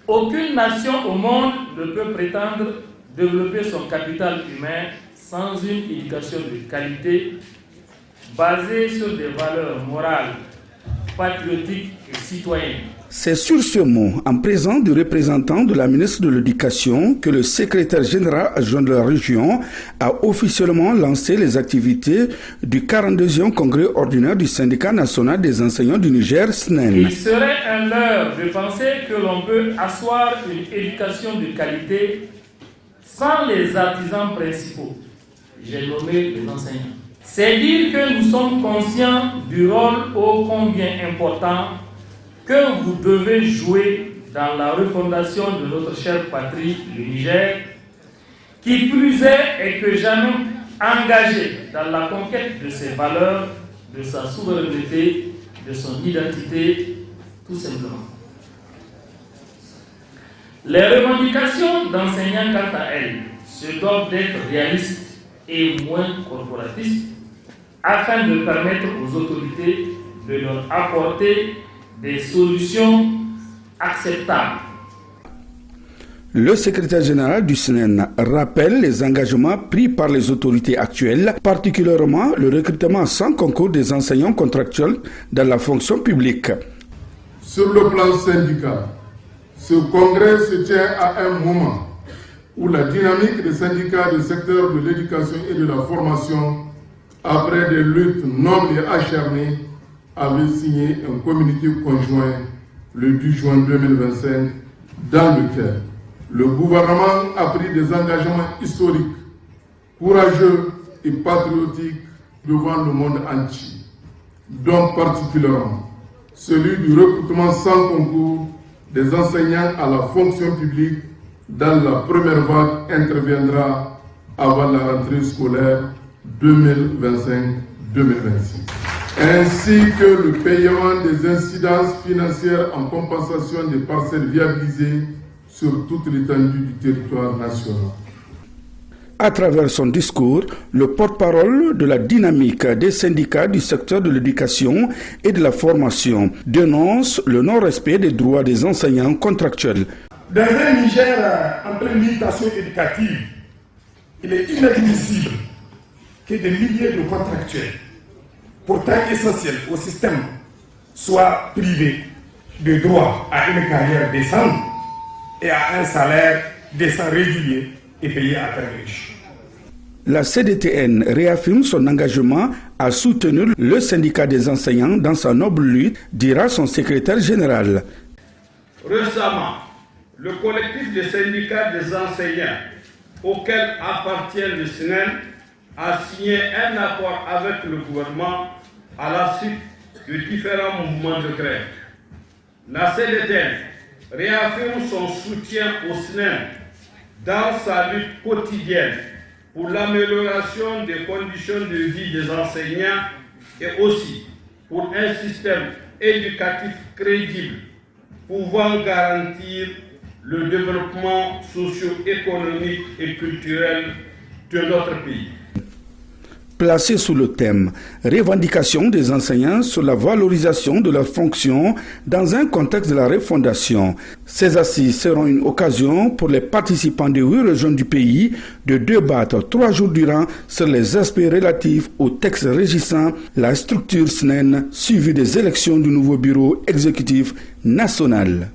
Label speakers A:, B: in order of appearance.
A: Aucune nation au monde ne peut prétendre développer son capital humain sans une éducation de qualité basée sur des valeurs morales, patriotiques et citoyennes.
B: C'est sur ce mot, en présence du représentant de la ministre de l'Éducation, que le secrétaire général adjoint de la région a officiellement lancé les activités du 42e congrès ordinaire du syndicat national des enseignants du Niger, SNEN.
A: Il serait un leurre de penser que l'on peut asseoir une éducation de qualité sans les artisans principaux. J'ai nommé les enseignants. C'est dire que nous sommes conscients du rôle ô combien important que vous devez jouer dans la refondation de notre chère patrie, le Niger, qui plus est que jamais engagé dans la conquête de ses valeurs, de sa souveraineté, de son identité, tout simplement. Les revendications d'enseignants, quant à elles, se doivent d'être réalistes et moins corporatistes, afin de permettre aux autorités de leur apporter des solutions acceptables.
B: Le secrétaire général du SNEN rappelle les engagements pris par les autorités actuelles, particulièrement le recrutement sans concours des enseignants contractuels dans la fonction publique.
C: Sur le plan syndical, ce congrès se tient à un moment où la dynamique des syndicats du secteur de l'éducation et de la formation, après des luttes nobles et acharnées, avait signé un communiqué conjoint le 10 juin 2025 dans lequel le gouvernement a pris des engagements historiques, courageux et patriotiques devant le monde entier, dont particulièrement celui du recrutement sans concours des enseignants à la fonction publique dans la première vague interviendra avant la rentrée scolaire 2025-2026. Ainsi que le paiement des incidences financières en compensation des parcelles viabilisées sur toute l'étendue du territoire national.
B: À travers son discours, le porte-parole de la dynamique des syndicats du secteur de l'éducation et de la formation dénonce le non-respect des droits des enseignants contractuels.
D: Dans un Niger en pleine mutation éducative, il est inadmissible que des milliers de contractuels, pourtant essentiels au système, soient privés de droit à une carrière décente et à un salaire décent régulier et payé à terme riche.
B: La CDTN réaffirme son engagement à soutenir le syndicat des enseignants dans sa noble lutte, dira son secrétaire général.
E: Récemment, le collectif des syndicats des enseignants auquel appartient le SNEN a signé un accord avec le gouvernement à la suite de différents mouvements de grève. La CDTN réaffirme son soutien au SNEN dans sa lutte quotidienne pour l'amélioration des conditions de vie des enseignants et aussi pour un système éducatif crédible pouvant garantir le développement socio-économique et culturel de notre pays.
B: Placé sous le thème « Revendication des enseignants sur la valorisation de leurs fonctions dans un contexte de la refondation », ces assises seront une occasion pour les participants des 8 régions du pays de débattre 3 jours durant sur les aspects relatifs aux textes régissant la structure SNEN suivie des élections du nouveau bureau exécutif national.